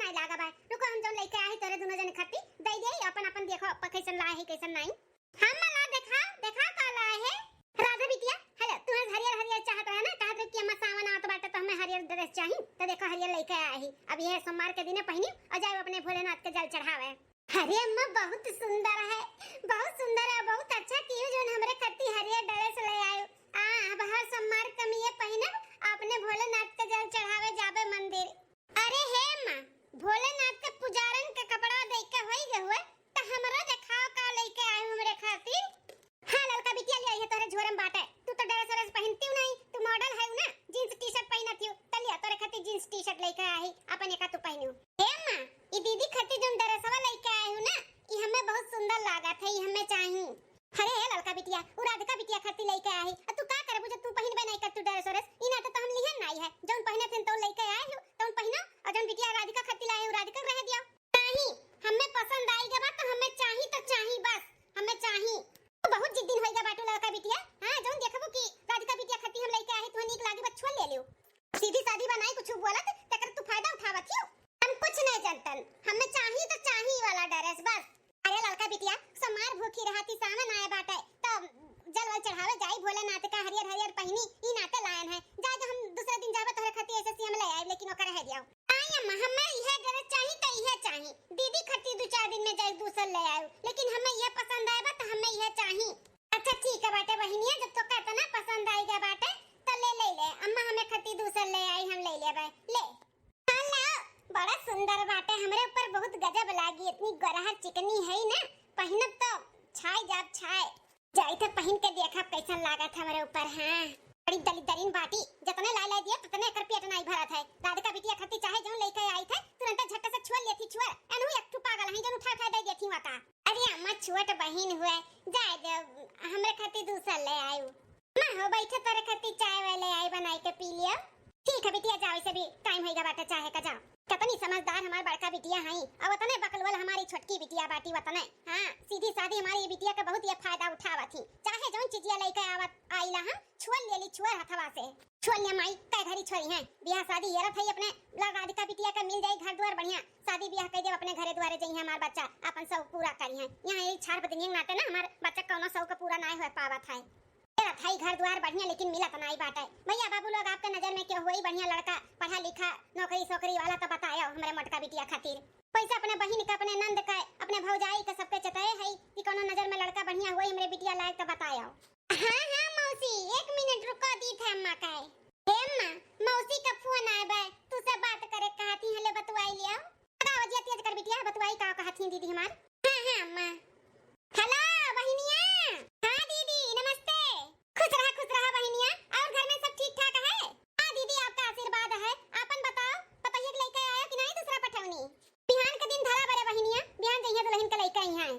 नहीं लागा बा। रुको हम जौन लेके आए तोरे दोनों जने खाती दे दे अपन अपन देखो कैसन लाए है कैसन नहीं। हम ला देखा देखा का लाए है राधा बिटिया। हेलो तुम्हारे हरियर हरियर चाहत है ना, कहत रहे कि अम्मा सावन आवत बाटे तो हमें हरियर ड्रेस चाहिए तो देखो हरियर लेके आए ही। अब ये सोमवार के दिन पहनी और जाओ अपने भोलेनाथ के जल चढ़ावे। अरे अम्मा बहुत सुंदर है, बहुत सुंदर है, बहुत अच्छा कियो जो हमरे खाती हरियर ड्रेस ले आयो। अब हर सोमवार कम ये पहनब अपने भोलेनाथ के जल चढ़ावे जाबे मंदिर। अरे हे मां भोलेनाथ के पुजारन के कपड़ा देख के होई गे हुए त हमरा दिखाओ का लेके आए हमरे खातिर। हां लड़का बिटिया ले आई है तोरे झोरम बाटे। तू तो ड्रेस व्रेस पहनती नहीं, तू मॉडल है ना, जींस टी-शर्ट पहनती हो तलिया तोरे खातिर जींस टी-शर्ट लेके आई अपन एका तू पहनू। हे मां ई दीदी खातिर जो ड्रेसवा लेके आई हूं ना ई हमें बहुत सुंदर लागत है, ई हमें चाहिए। अरे हे लड़का बिटिया उ राधिका बिटिया खातिर लेके आई है तू का करे बुझे तू पहनबे नहीं कर तू ड्रेस व्रेस ई ना तो हम लिहन नहीं है जोन पहने थे तो लेके आए हो तो पहनो और जोन बिटिया राधिका खातिर लाए हो राधिका रह दियो। नहीं हमें पसंद आई के बात तो हमें चाहिए तो चाहिए बस हमें चाहिए। तो बहुत जिद्दी होइगा बाटू लड़का बिटिया। हां जोन देखबो कि राधिका बिटिया खातिर हम लेके आए तो नीक लागी बस छोड़ ले लियो। सीधी सादी बनाई कुछ बोलत तकर तू फायदा उठावत हो। हम कुछ नहीं जानतन हमें चाहिए तो चाहिए वाला ड्रेस बस। अरे लड़का बिटिया समार भूखी रहती सावन आए बाटे तो जल वल चढ़ावे जाई भोलेनाथ का हरियर हरियर पहनी ई नाते लायन है जा जो हम दूसरे दिन जाबे तोरे खातिर ऐसे हम ले आए लेकिन ओकर रह दियो। आई अम्मा हमें यह ड्रेस चाहिए तो यह चाहिए। दीदी खातिर दो चार दिन में जाई दूसरा ले आयो लेकिन हमें यह पसंद आएगा तो हमें यह चाहिए। अच्छा ठीक है बाटे बहनिया जब तो कहता ना पसंद आएगा बाटे तो ले ले ले अम्मा हमें खातिर दूसरा ले आई हम ले लेबे ले। हां ला बड़ा सुंदर बाटे हमरे ऊपर बहुत गजब लागी इतनी गरहर चिकनी है ना पहनब तो छाई जाब छाए जाई तो पहन के देखब कैसन लागत हमरे ऊपर। हां बड़ी दलिदरीन बाटी जितने ला ला दिया उतने कर पेट नहीं भरत है। राधिका बिटिया खातिर चाहे जो लेके आई थे तुरंत झट से छोड़ लेती छुआ एनु एक ठू पागल है जन उठा उठा दे देती वाता। अरे अम्मा छोट बहन हुए जाए दे हमरे खातिर दूसरा ले आयो। मां हो बैठे तोरे खातिर चाय वाले आई बनाई के पी लियो। ठीक है बिटिया जाओ इसे भी टाइम होइगा बाटा चाहे का जाओ। कितनी समझदार हमार बड़का बिटिया हई और वतने बकलवल हमारी छोटकी बिटिया बाटी वतने। हां सीधी सादी हमारी ये बिटिया का बहुत ये फायदा उठावत थी चाहे जोन चीजिया लेके आवत आइला हम छोड़ लेली छुआ हथवा से छोड़ ले माई कै घरी छोड़ी है बियाह शादी येरत है अपने राधिका बिटिया का मिल जाई घर द्वार बढ़िया शादी बियाह कर दे अपने घरे द्वारे जई हमार बच्चा अपन सब पूरा करी है। यहां यही छाड़ बदनिया नाते ना हमार बच्चा कोनो सब का पूरा नहीं हो पावत है। थाई घर द्वार बढ़िया लेकिन मिलत नहीं बाटे। भैया बाबू लोग आपके नजर में क्यों होई बढ़िया लड़का पढ़ा लिखा नौकरी सोकरी वाला तो बताया हमरे मोटका बिटिया खातिर पैसा अपने बहिन का अपने नंद का अपने भौजाई का सबके चताए है कि कोनो नजर में लड़का बढ़िया होई हमरे बिटिया लायक तो बताया। हां हां मौसी 1 मिनट रुको दी थे अम्मा का हे अम्मा मौसी का फोन आए बे तू से बात करे कहती हले बतवाई लिया बताओ जी तेज कर बिटिया बतवाई का कहती दीदी हमार। हां हां अम्मा हेलो बहिनिया। हां दीदी नमस्ते खुश रहा बहनिया और घर में सब ठीक ठाक है। हां दीदी आपका आशीर्वाद है अपन बताओ पतैया लेके आया कि नहीं दूसरा पठौनी बिहान के दिन धरा बरे बहनिया बिहान जइया दुल्हन के लेके आई हैं।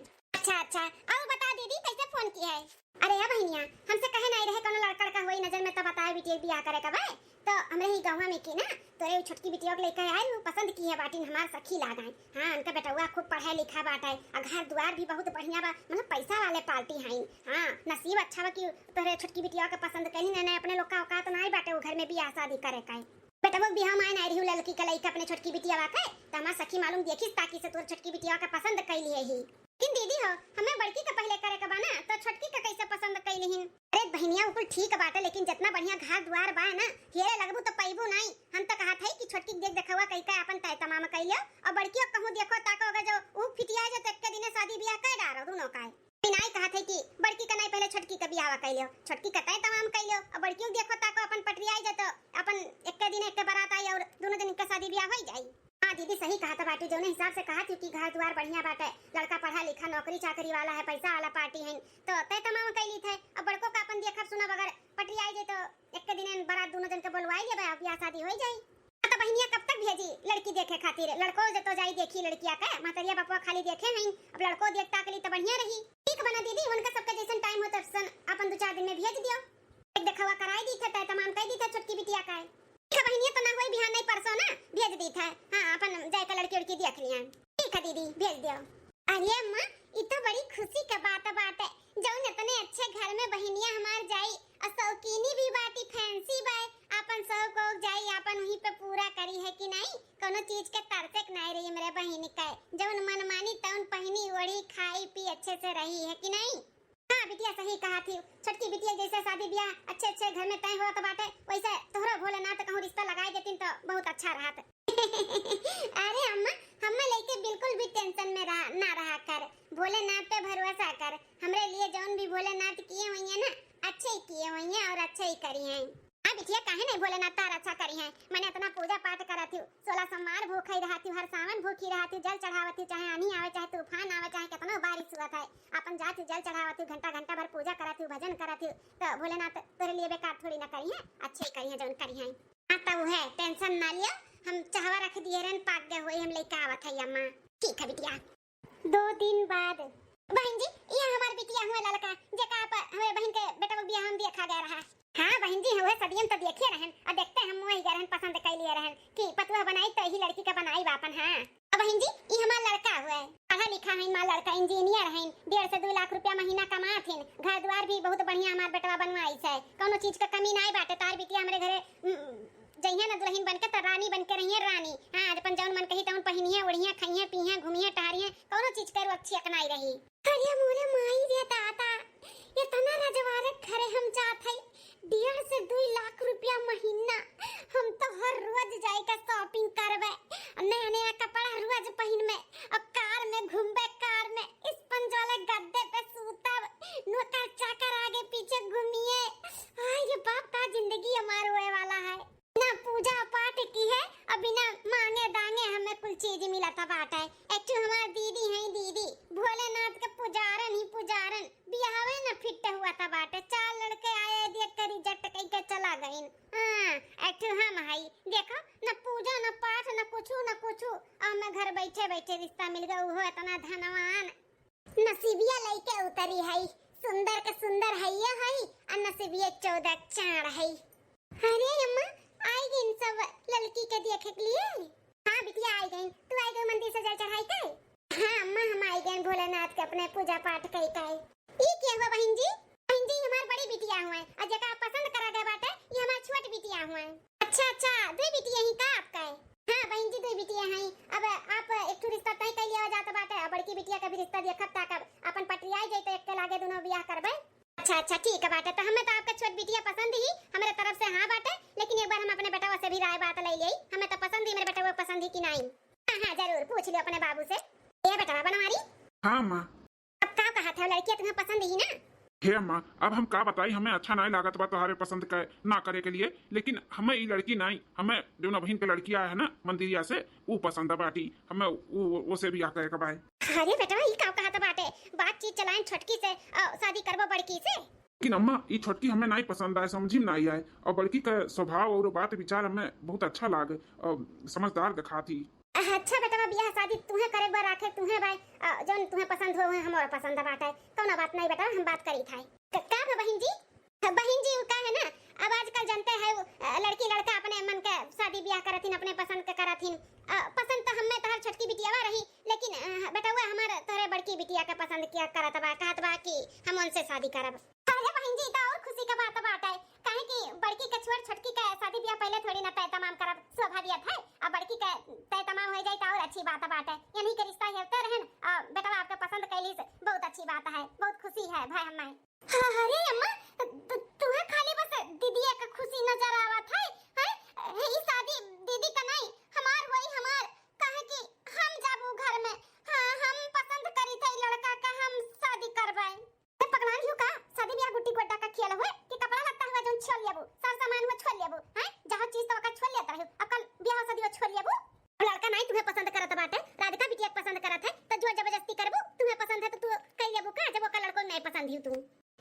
अच्छा और बता दीदी कैसे फोन किया है। अरे या बहनिया हमसे कहे नहीं रहे कोनो लड़का का होई नजर में तो बताए बिटिया बियाह करे का भाई तो हमरे ही गांव में की ना तोरे छोटकी बिटिया के लेके आए पसंद की है बाटी हमार सखी लागाई। हां उनका बेटवा खूब पढ़ा लिखा बाटा है घर द्वार भी बहुत बढ़िया बा मतलब पैसा वाले पार्टी है। हां नसीब अच्छा बा कि तोरे छोटकी बिटिया के पसंद कहीं ना अपने लोग का औकात नहीं बाटे वो घर में बियाह शादी करे का बेटा वो बियाह में नहीं रही लड़की के लइका अपने छोटकी बिटिया बाटे तो हमार सखी मालूम देखिस ताकि से तोर छोटकी बिटिया का पसंद कैली है ही। लेकिन दीदी हो हमें बड़की का पहले करे का बा ना तो छोटकी का कैसे पसंद कैली हिन। अरे बहनिया ऊपर ठीक बाटे लेकिन जितना बढ़िया घर द्वार बा ना हेरे लगबू तो पैबू नहीं। हम तो कहत है कि छोटकी देख देखवा कई का अपन तय तमाम कैलियो और बड़की कहूं देखो ताको अगर जो ऊ फिटिया जो तक के दिन शादी बियाह कर डारो दोनों का बिनाई कहत है कि बड़की का नहीं पहले छोटकी का बियाह कैलियो छोटकी का तय तमाम कैलियो और बड़की देखो ताको अपन पटरियाई जतो अपन एक दिन एक बारात आई और दोनों दिन का शादी बियाह हो जाई। हां दीदी सही कहा था बाटी जोने हिसाब से कहा थी कि घर द्वार बढ़िया बाटे लड़का पढ़ा लिखा नौकरी चाकरी वाला है पैसा वाला पार्टी है तो तय तमाम कैली थे। अब बड़को का अपन देखब सुनब अगर पटरियाई जे तो एक दिन बारात दोनों जन के बोलवाई लेबे बियाह शादी हो जाई। तो बहनिया कब तक भेजी लड़की देखे खातिर लड़को जे तो जाई देखी लड़किया का मतरिया बापुआ खाली देखे हैं अब लड़को देखता के लिए तो बढ़िया रही। ठीक बना दीदी उनका सबका जैसन टाइम होता सन अपन 2-4 दिन में भेज दियो एक देखवा कराई दी थे तय तमाम कह दी थे छोटकी बिटिया का ठीक बहनिया तो ना होई बिहान नहीं परसों ना भेज दी था। हां अपन जाय का लड़की उड़की देख लिया ठीक है दीदी भेज दियो। अरे अम्मा ये तो बड़ी खुशी का बात है जौन इतने अच्छे घर में बहनिया हमार जाई और शौकीनी भी बाटी फैंसी बाय अपन सब को जाई अपन वहीं पे पूरा करी है कि नहीं, कोनो चीज के तरसक नहीं रही मेरे बहन के, जवन मन मानी तवन पहनी ओढ़ी खाई पी अच्छे से रही है कि नहीं। हाँ बिटिया सही कहा थी, छोटकी बिटिया जैसे शादी ब्याह अच्छे अच्छे घर में तय हो तो बाटे वैसे तोहरा भोलेनाथ कहूं रिश्ता लगाए देतीन तो बहुत अच्छा रहत। अरे अम्मा हम्मा लेके बिल्कुल भी टेंशन में ना रहा कर, भोलेनाथ पे भरोसा कर, हमरे लिए जौन भी भोलेनाथ किए हुए हैं ना अच्छे ही किए हुए हैं और अच्छे ही करी हैं। हाँ बिटिया काहे नहीं भोलेनाथ तार अच्छा करी हैं, मैंने इतना पूजा पाठ करा थी, 16 सोमवार भूखी रहा थी, हर सावन भूखी रहा थी, जल चढ़ावत थी, चाहे आनी आवे चाहे तूफान आवे चाहे कितना बारिश हुआ था, अपन जाती जल चढ़ावत थी, घंटा घंटा भर पूजा करा थी, भजन करा थी, तो भोलेनाथ तेरे लिए बेकार थोड़ी ना करी है, अच्छे ही करी है जौन करी है। हाँ तो है टेंशन ना लियो, हम चाहवा रख दिए रहन पाक गए होई हम लेके आवत है अम्मा। ठीक है बिटिया। 2 दिन बाद बहन जी ये हमार बिटिया हुए लड़का जेका आप हमारे बहन के बेटा को बियाह हम देखा गया रहा। हाँ बहन जी हुए सदियन तो देखे रहन और देखते हम वही गए रहन पसंद कर लिए रहन कि पतवा बनाई तो ही लड़की का बनाई बापन। हाँ बहन जी ये हमार लड़का हुए पढ़ा लिखा है, हमार लड़का इंजीनियर है, 1.5 से 2 लाख रुपया महीना कमाथिन, घर द्वार भी बहुत बढ़िया हमार बेटवा बनवाई है, कोनो चीज का कमी नहीं बाटे, तार बिटिया हमरे घरे जइया न दुल्हन बनके त रानी बनके रहिए रानी। हाँ अपन जौन मन कही तौन पहिनिए ओढ़िए खाइए पीए घूमिए टहरिए कोनो चीज करो अच्छी अकनाई रही। अरे मोरे माई रे दादा ये तना रजवारक घरे हम जात है 1.5 से 2 लाख रुपया महीना, हम तो हर रोज जाए का शॉपिंग करबे, नया नया कपड़ा रोज पहिन में और कार में घूमबे, कार में स्पंज वाले गद्दे पे सूतब, नौकर चाकर आगे पीछे घूमिए। हाय ये बाप का जिंदगी हमार होए वाला है, ना पूजा पाठ की है और बिना मांगे दांगे हमें कुल चीज मिला था बाट है। एक हमार दीदी है दीदी भोलेनाथ के पुजारन ही पुजारन बियाहवे न फिट हुआ था बाट, 4 लड़के आए देख कर रिजेक्ट कई के चला गईन। हां एक हम है देखो न पूजा न पाठ न कुछ और मैं घर बैठे बैठे रिश्ता मिल गया, वो इतना धनवान नसीबिया लेके उतरी है, सुंदर के सुंदर है ये है और नसीबिया 14 चार है। अरे अम्मा आई गई सब लड़की के देखे के लिए। हाँ बिटिया आई गई, तू आई गई मंदिर से जल चढ़ाई के। हाँ अम्मा हम आई गए भोलेनाथ के अपने पूजा पाठ कई काई। ये क्या हुआ बहन जी? बहन जी हमार बड़ी बिटिया हुए और जगह पसंद करा गए बाटे ये हमार छोटी बिटिया हुए। अच्छा 2 बिटिया ही का आपका है? हाँ बहन जी 2 बिटिया हैं, अब आप एक रिश्ता तय कर लिया जाता बाटे, बड़की बिटिया का भी रिश्ता देखत तक अपन पटिया जाए तो एक के लागे दोनों बियाह करबे। अच्छा ठीक है बाटे, तो हमें तो आपका छोट बिटिया पसंद ही हमारे तरफ से हाँ बाटे, लेकिन एक बार हम अपने बेटा से भी राय बात ले ली, हमें तो पसंद ही मेरे बेटा को पसंद ही कि नहीं। हाँ जरूर पूछ लियो अपने बाबू से। ये बेटा बना हमारी। हाँ माँ। अब का कहा था लड़कियां तुम्हें पसंद ही ना? हे माँ अब हम का बताई, हमें अच्छा नहीं लागत बा तुम्हारे पसंद का ना करे के लिए, लेकिन हमें ये लड़की नहीं, हमें जो ना बहन के लड़की आया है ना मंदिरिया से वो पसंद है बाटी, हमें वो से भी आ करे कबाए। अरे बेटा ये का कहा था बाटे, बातचीत चलाएं छोटकी से शादी करबो बड़की से। लेकिन अम्मा ये छोटकी हमें नहीं पसंद आए, समझी में नहीं आए, और बड़की का स्वभाव और बात विचार हमें बहुत अच्छा लागे और समझदार दिखा थी। अच्छा बेटा बियाह शादी तुम्हें करे बार आखे तुम्हें भाई जोन तुम्हें पसंद हो हमारा पसंद बात है, कौन बात नहीं बेटा हम बात करी था। का बहन जी का है ना अब आजकल जानते हैं लड़की लड़का अपने मन के शादी ब्याह करथिन अपने पसंद के करथिन, पसंद तो हमें तोहर छोटकी बिटिया रही, लेकिन बेटा हुआ हमारे तोहरे बड़की बिटिया के पसंद किया करत बा, कहत बा कि हम उनसे शादी करब। अरे बहन जी तो और खुशी का बात है, काहे कि बड़की के छोड़ छोटकी का शादी ब्याह पहले थोड़ी ना तय तमाम करब स्वाभाविक है, अब बड़की का तय तमाम हो जाए तो और अच्छी बात है, यानी कि रिश्ता हेते रहन बेटा आपके पसंद कैली से बहुत अच्छी बात है, बहुत खुशी है भाई हमें। अरे अम्मा तुम्हें खाली बस दीदी का खुशी नजर आवत है ये शादी दीदी का नहीं हमार वही हमार कहे कि हम जाबू घर में। हाँ हम पसंद करी थे लड़का का हम शादी करबे। पकड़ान हियो का शादी ब्याह गुट्टी गोड्डा का खेल हुए कि कपड़ा लगता हुआ जोन छोड़ लेबू सार सामान हुआ छोड़ लेबू हैं जहां चीज तो का छोड़ लेता है अकल ब्याह शादी हुआ छोड़ लेबू। लड़का नहीं तुम्हें पसंद करत बाटे, राधिका बिटिया पसंद करत है तो जो जबरदस्ती करबू, तुम्हें पसंद है तो तू कर लेबू का, जब ओका लड़को नहीं पसंद हियो तू।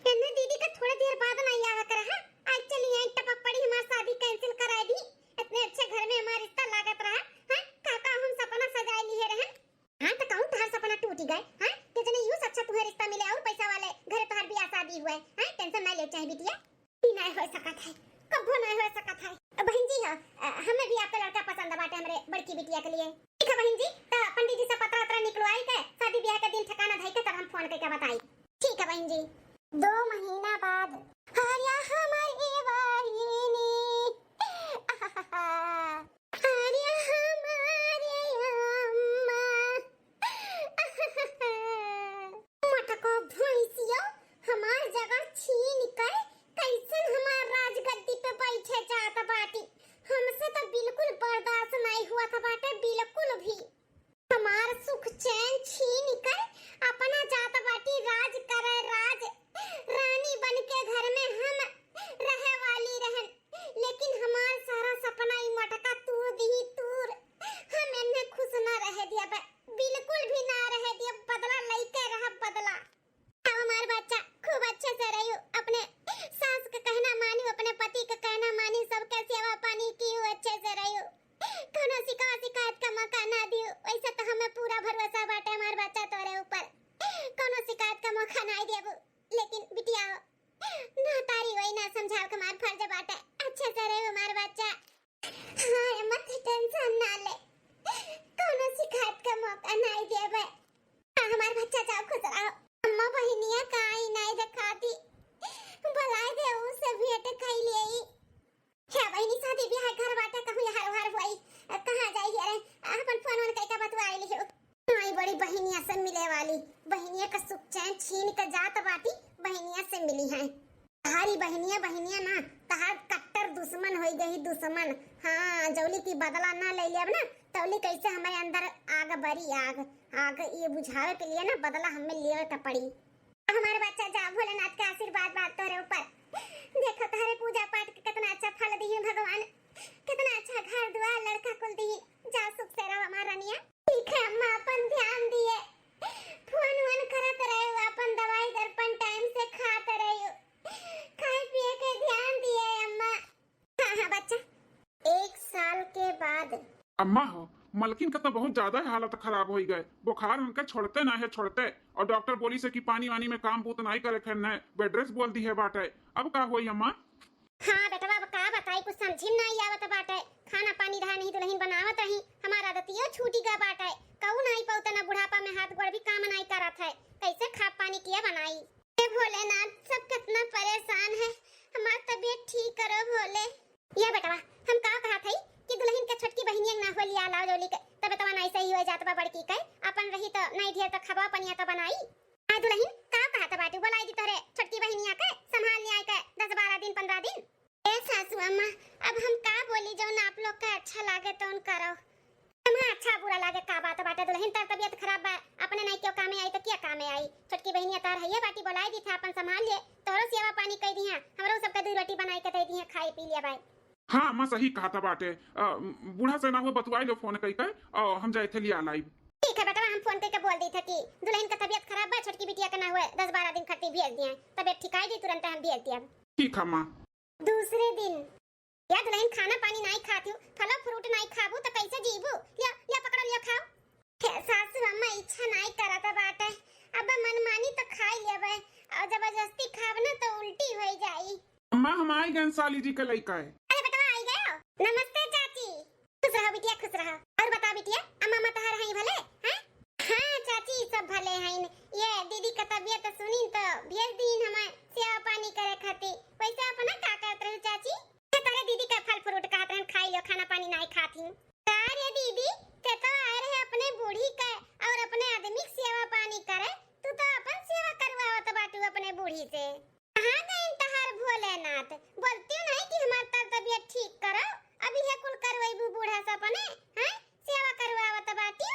इन्हें दीदी का थोड़ी देर बाद नहीं आया कर है, आज चली आई टपक पड़ी हमारी शादी कैंसिल करा दी, इतने अच्छे घर में हमारा रिश्ता लागत रहा है, काका हम सपना सजाए लिए रहे। हां तो कहूं तुम्हारा सपना टूट गए हैं, कितने यूं अच्छा तुम्हें रिश्ता मिले और पैसा वाले घर तुम्हार ब्याह शादी हुए हैं, टेंशन नहीं ले चाहे बिटिया ही नहीं हो सकत है, कबो नहीं हो सकत है। बहन जी हमें भी आपका लड़का पसंद बाटे हमारे बड़की बिटिया के लिए। ठीक है बहन जी तो पंडित जी से पत्र निकलवाई के शादी ब्याह का दिन ठिकाना धई के तब हम फोन करके बताई। ठीक है बहन जी। 2 महीना बाद हरिया हमारी वाहिनी रहे दिया बे, बिल्कुल भी ना रहे दिया, बदला लइके रहा बदला। अब हमार बच्चा खूब अच्छे से रही, अपने सास का कहना मानी, अपने पति का कहना मानी, सबके सेवा पानी की अच्छे से रही, कोनो शिकायत का मौका ना दियो। वैसे तो हमें पूरा भरोसा बाटे हमार बच्चा तोरे ऊपर, कोनो शिकायत का मौका ना देबो। लेकिन बिटिया ना तारी वही ना समझाओ के हमार फर्ज बाटे, अच्छे से रहो हमार बच्चा। हां मत टेंशन ना ले, कोनो शिकायत का मौका नहीं देबे। हमार बच्चा जाओ खुश रहो। अम्मा बहनिया काई नहीं दिखाती, बुलाए दे उसे भेंट खाई लेई। क्या बहनी शादी ब्याह घर बाटे कहूं हर हर होई, कहां जाई रे अपन फोन वन कई का बतवाई लियो। आई बड़ी बहनिया से मिले वाली, बहनिया का सुख चैन छीन के जात बाटी, बहनिया से मिली है। हरी बहनिया ना तहार कट्टर दुश्मन हो गई, दुश्मन। हाँ जौली की बदला ना ले लिया ना, तौली कैसे हमारे अंदर आग बरी आग ये बुझावे के लिए ना बदला हमें लेवे का पड़ी। हमारे बच्चा जा भोलेनाथ का आशीर्वाद बात तोरे ऊपर, देखो तारे पूजा पाठ के कितना अच्छा फल दी भगवान, कितना अच्छा घर द्वार लड़का कुल दी। जा सुख से रहो हमारा रानिया। ठीक है अम्मा, अपन ध्यान दिए, फोन वन करत रहे, अपन दवाई दर्पण टाइम से खाते रहे, खाए पिए के ध्यान दिए अम्मा। हाँ बच्चा, 1 साल के बाद अम्मा हो मलकिन का तो बहुत ज्यादा हालत खराब हो गए, बुखार उनके छोड़ते ना है छोड़ते, और डॉक्टर बोली से कि पानी वानी में काम पूत नहीं करे खैर बेड रेस्ट बोल दी है बाटे। अब का हुई अम्मा? हाँ बेटा बाबा का बताई, कुछ समझी नहीं आवत बाटे। खाना पानी रहा नहीं दुल्हन बनावत रही, हमारा दतिया छूटी गा बाटे, कहू नहीं पौते ना, बुढ़ापा में हाथ गोड़ भी काम नहीं करत है, कैसे खा पानी किया बनाई। हे भोलेनाथ सब कितना परेशान है, हमार तबीयत ठीक करो भोले। ये बेटा हम का कहा थई कि दुल्हन के छोटकी बहनिया ना हो लिया लाओ जोली के, तबे तो नहीं सही हो जात बा बड़की के, अपन रही तो नहीं ढेर तो खबा पनिया तो बनाई। आ दुल्हन का कहा था बाटू बोलाई दी तोरे छोटकी बहनिया के संभाल ले आए के 10-12 दिन 15 दिन। ए सासू अम्मा अब हम का बोली, जो ना आप लोग का अच्छा लागे तो उन करो, हमें अच्छा बुरा लागे का बात बाटे। दुल्हन तर तबीयत खराब बा, अपने नहीं क्यों कामे आई तो क्या कामे आई, छोटकी बहनिया तार है बाटी बोलाई दी था, अपन संभाल ले, तोरो सेवा पानी कई दी है, हमरो सबके 2 रोटी बनाई के दे दी है, खाई पी लिया भाई। हाँ अम्मा सही कहा था बाटे, बूढ़ा से ना हो बतवाई लो फोन कई कर, और हम जाए थे लिया लाइव। ठीक है बेटा हम फोन करके बोल दी था कि दुल्हन का तबीयत खराब है, छोटकी बिटिया का ना हुए, 10-12 दिन खट्टी भेज दिए, तबीयत ठीक आई दी तुरंत हम भेज दिया। ठीक है अम्मा। दूसरे दिन या दुल्हन खाना पानी नहीं खाती, फल फ्रूट नहीं खाबू तो कैसे जीबू, या पकड़ लिया खाओ। सासू अम्मा इच्छा नहीं करत बाटे, अब मनमानी तो खाई लेबे, और जबरदस्ती खाब ना तो उल्टी हो जाई। अम्मा हम आई गए साली जी के लइका है। अरे बेटा आई गए हो, नमस्ते चाची। खुश रहो बिटिया खुश रहो। और बता बिटिया अम्मा मत हर हई भले हैं? हाँ चाची सब भले हैं, ये दीदी का तबीयत सुनी तो भेज दीन हमें सेवा पानी करे खाती। वैसे अपना का करत रहे चाची? तारे दीदी का फल फ्रूट खात रहन, खाई लो, खाना पानी नहीं खाती। तारे दीदी ते तो आए रहे अपने बूढ़ी का और अपने आदमी की सेवा पानी करे, तू तो अपन सेवा करवावत बाटू अपने बूढ़ी से। कहां गए तहार भोलेनाथ, बोलती नहीं कि हमार तबीयत ठीक करो, अभी है कुल करवाईबू बूढ़ा सा अपने हैं सेवा करवावत बाटी।